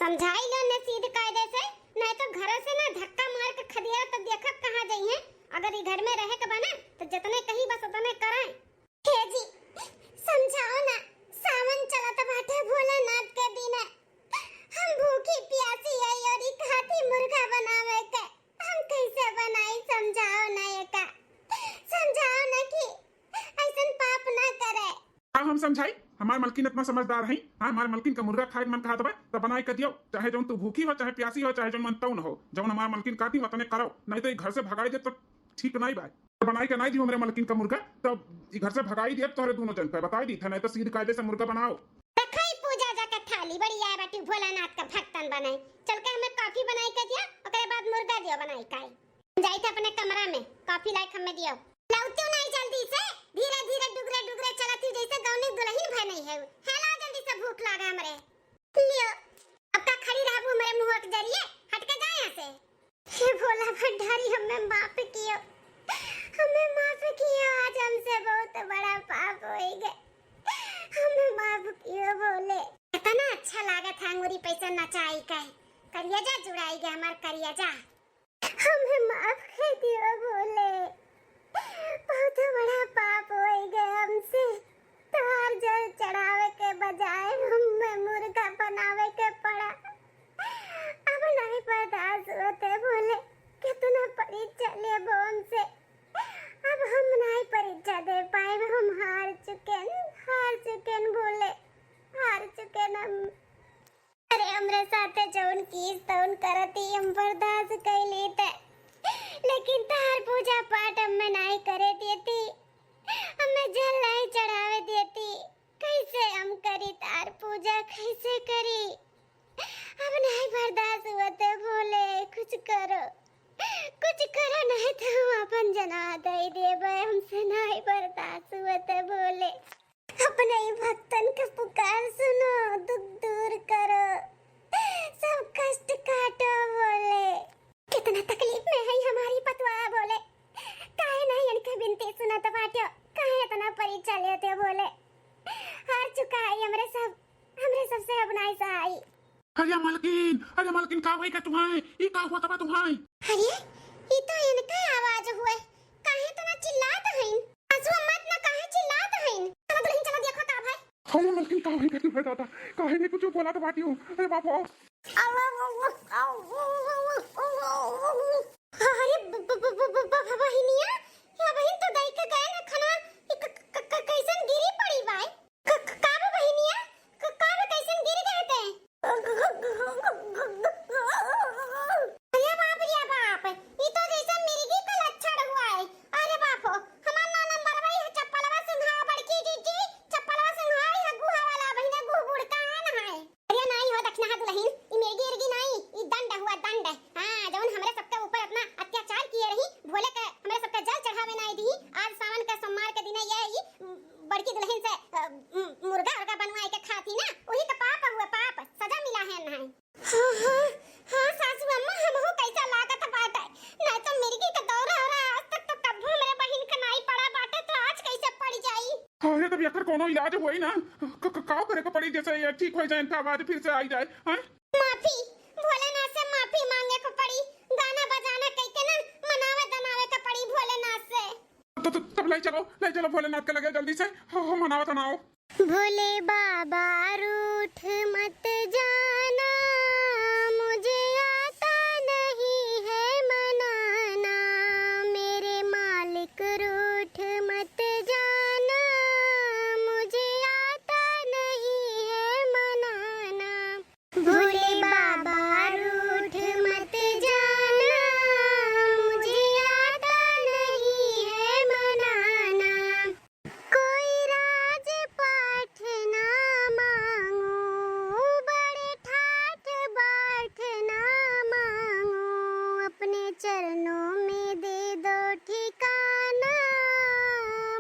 समझाई लो ने सीध कायदे से, नहीं तो घर से ना धक्का मार के खदिया तो देखत कहां जाई है। अगर ये घर में रहे के बना तो जितने कही बस उतने कराएं। हे जी समझाओ ना, सावन चलत बाटे भोलेनाथ के दिन है, हम भूखी प्यासी है और ई खाती मुर्गा बनावे के हम कैसे बनाई? समझाओ ना एका, समझाओ ना कि ऐसन पाप ना करे। हम समझाई हमार मलकिन इतना समझदार है। हाँ हमार मलकिन का मुर्गा खाए मन कहा तो बनाई के दियो, चाहे जौन तू भूखी हो चाहे प्यासी हो चाहे जौन मन तौन हो, जौन हमार मलकिन काती वतने करो, नहीं तो घर से भगाई दे तो ठीक नहीं बा। तो बनाई के नहीं दियो हमरे मलकिन का मुर्गा तो घर से भगाई दे तोरे दोनों जन पे बताई दी था, नहीं तो सीधे कायदे से मुर्गा बनाओ। रखाई पूजा जाके थाली बड़ी आए बाटी भोलेनाथ का भक्तन बनाई। चल के हमें कॉफी बनाई के दिया, ओकरे बाद मुर्गा दियो बनाई काई। जाई थे अपने कमरा में कॉफी लाई हमें दियो। लाउतियो नहीं जल्दी से, धीरे धीरे डुगरे डुगरे चलती जैसे गौनी दुल्हन भय नहीं है। हेला जल्दी से भूख लागा हमरे। लियो अब तक खड़ी रहबू हमरे मुंह के जरिए, हट के जा यहां से। हे भोला भंडारी हमें माफ कियो, हमें माफ कियो, आज हमसे बहुत बड़ा पाप हो गए, हमें माफ कियो भोले। इतना अच्छा लगा था अंगूरी पैसा नचाई का करिया जुड़ाई गया हमार करिया जा। हमें माफ कर दियो भोले, बहुत बड़ा पाप हो गया हमसे। तार जल चढ़ावे के बजाय हमें मुर्गा बनावे के पड़ा। अब नहीं बर्दाश्त होते भोले, कितना परीक्षा ले बोन से, अब हम नहीं परीक्षा दे पाए, हम हार चुके भोले, हार चुके हम। अरे हमरे साथे जौन कीस तौन करती हम बर्दाश्त कर लेते, लेकिन तार पूजा पाठ हमें नहीं करे देती, हमें जल नहीं चढ़ावे देती। कैसे हम करी तार पूजा, कैसे करी? अब नहीं बर्दाश्त होते भोले, कुछ करो नहीं तो हम अपन जना दे देबे, हमसे नहीं बर्दाश्त होते भोले। अपने ही भक्तन का पुकार सुनो, दुख दूर करो, सब कष्ट काटो भोले। कितना तकलीफ में है हमारी पतवा भोले, काहे नहीं इनके बिनती सुनत बाटियो, काहे इतना परीक्षा लेते भोले। हार चुका है हमरे सबसे अब नहीं सहाई। अरे मालकिन का होई का तुम्हारे? ई का हुआ तबा तुम्हारे? अरे ये तो इनका आवाज हुए, काहे तना चिल्लात हईन? आंसू मत ना, काहे चिल्लात हईन? चलो दुल्हन चलो देखो का भाई। अरे मालकिन का होई का तुम्हारे दादा? काहे ने कुछ बोला तो बाटी हो? अरे बाप रे। अरे बहिनिया, या बहिन तो दई के गए ना खाना, कैसन गिरी पड़ी भाई? का बहिनिया, का कैसन गिर गए थे? अरे बाप रे बाप, ये तो जैसे मिर्गी का लक्षण हुआ है। अरे बाप, हमार ना नंबर भाई चप्पलवा संघा बड़की जीजी, चप्पलवा संघा है गुहा वाला बहिना गुह बुड़का है ना है। अरे नहीं हो दक्षिणा दुल्हन, ये मिर्गी इर्गी नहीं, ये दंड हुआ दंड। हां जौन हमरे सबके ऊपर अपना अत्याचार किए रही, भोले के हमरे सबके जल चढ़ावे नहीं दी। आज सावन का सोमवार के दिन ये बड़की दुल्हन से मुर्गा अर्गा बनवाए के खाती ना, वही का पाप हुआ, पाप सजा मिला है नहीं। हां सासू अम्मा, हमहु कैसा लागत बाटे, नहीं तो मिर्गी का दौरा हो रहा, आज तक तो कभी मेरे बहन का नहीं पड़ा बाटे, तो आज कैसे पड़ जाई? अरे तब एकर कोनो इलाज होई ना? का करे को पड़ी जैसे ये ठीक हो जाए, इनका आवाज फिर से आई जाए। हैं? माफी, भोलेनाथ से माफी मांगे को पड़ी, गाना बजाना कह के ना मनावे दनावे का पड़ी भोलेनाथ से। तब ले चलो भोलेनाथ के लगे जल्दी से। हो मनाओ तनाओ। भोले बाबा रूठ मत जाना, मुझे आता नहीं है मनाना, मेरे मालिक रूठ मत जाना, मुझे आता नहीं है मनाना। भोले बाबा रूठ मत जाना, मुझे आता नहीं है मनाना। कोई राज पाठ ना मांगो, बड़े ठाठ बाट ना मांगो, अपने चरणों में दे दो ठिकाना,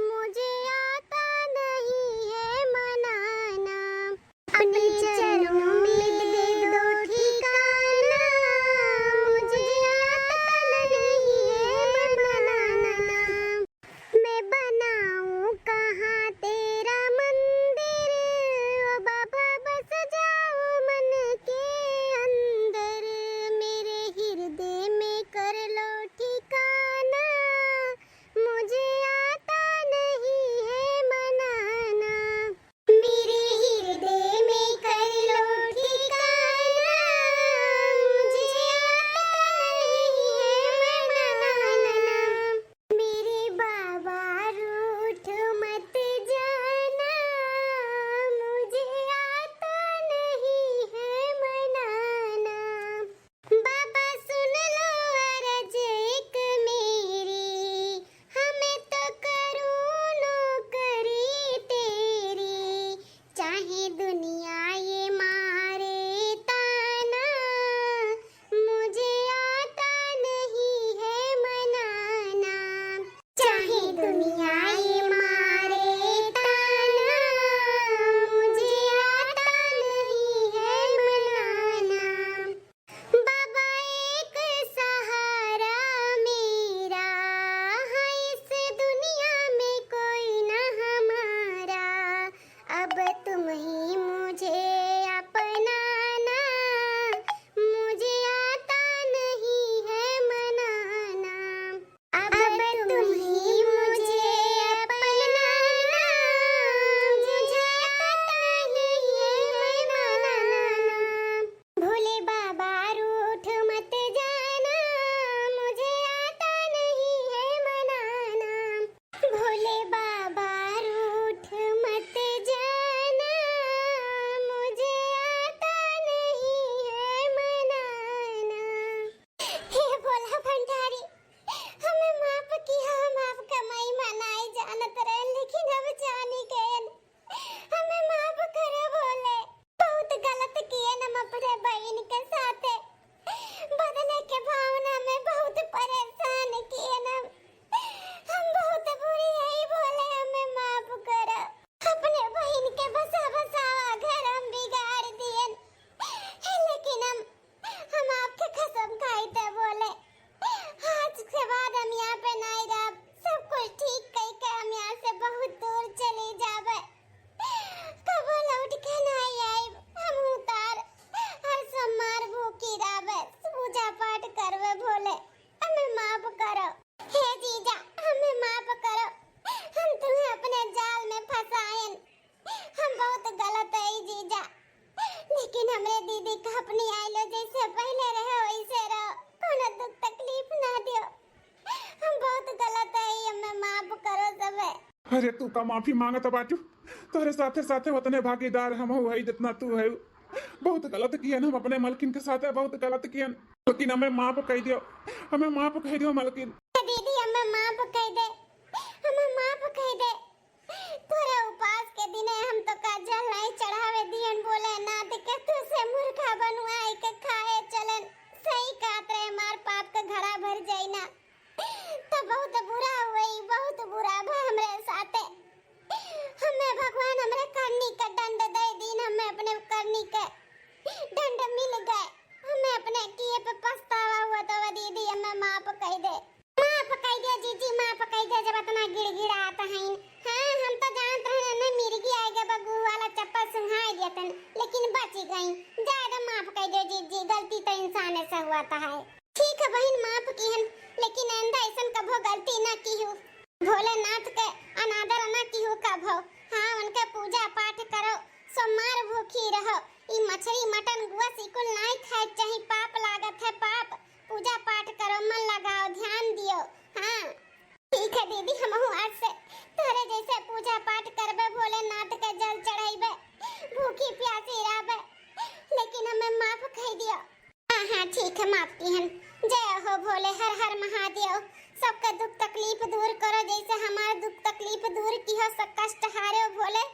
मुझे आता नहीं है मनाना। अपने चरणों में दे दो ठिकाना, मुझे आता नहीं है मनाना। मैं बनाऊं कहाँ तेरा मंदिर, ओ बाबा बस जाओ मन के अंदर, मेरे हृदय में कर लो करवे भोले, हमें माफ करो। हे जीजा, हमें माफ करो, हम तुम्हें अपने जाल में फंसाएं। हम बहुत गलत है जीजा, लेकिन हमरे दीदी का अपनी आइलो जैसे पहले रहे वैसे रहो, कोनो दुख तकलीफ ना दियो। हम बहुत गलत है, हमें माफ करो सबे। अरे तू का माफी मांगत बाटू, तोरे साथे साथे उतने भागीदार हम हो है जितना तू है। बहुत गलत किया हम अपने मलकिन के साथ, बहुत गलत किया, लेकिन हमें माफ कह दियो, हमें माफ कह दियो मलकिन। दीदी हमें माफ कह दे, हमें माफ कह दे। तोरे उपास के दिने हम तो काजल नहीं चढ़ावे दियन बोले ना के तू से मूर्खा बनवाए के खाए चलन। सही कहत रे, मार पाप का घड़ा भर जाई ना तो बहुत बुरा हुई, बहुत बुरा भा हमरे साथे। हमें भगवान हमरे करनी का दंड दे दीन, हमें अपने करनी का दंड मिल गए। हमें अपने किए पे पछतावा हुआ तो दीदी हमें माफ कह दे, माफ कह दे जीजी, माफ कह दे। जब इतना गिड़गिड़ा आता है, हाँ हम तो जानते हैं ना मिर्गी आएगा बगू वाला चप्पल सुंघाई देतन, लेकिन बच गई। ज्यादा माफ कह दे जीजी, गलती तो इंसान से हुआ है। ठीक है बहन, माफ की हन, लेकिन आइंदा ऐसा कभो गलती ना की हो। भोलेनाथ के अनादर ना की हो कभो। हाँ उनके पूजा पाठ करो, सोमवार भूखी रहो, ई मछली मटन गुआ सिकुल नहीं खाए चाहिए, पाप लागत है पाप। पूजा पाठ करो, मन लगाओ, ध्यान दियो। हाँ ठीक है दीदी, हम आज से तोरे जैसे पूजा पाठ करबे, भोलेनाथ के जल चढ़ाइबे, भूखी प्यासी रहबे, लेकिन हमें माफ कह दियो। हाँ ठीक है, माफ की हन। जय हो भोले, हर हर महादेव। सबका दुख तकलीफ दूर करो, जैसे हमारा दुख तकलीफ दूर की हो, सब कष्ट हारे भोले।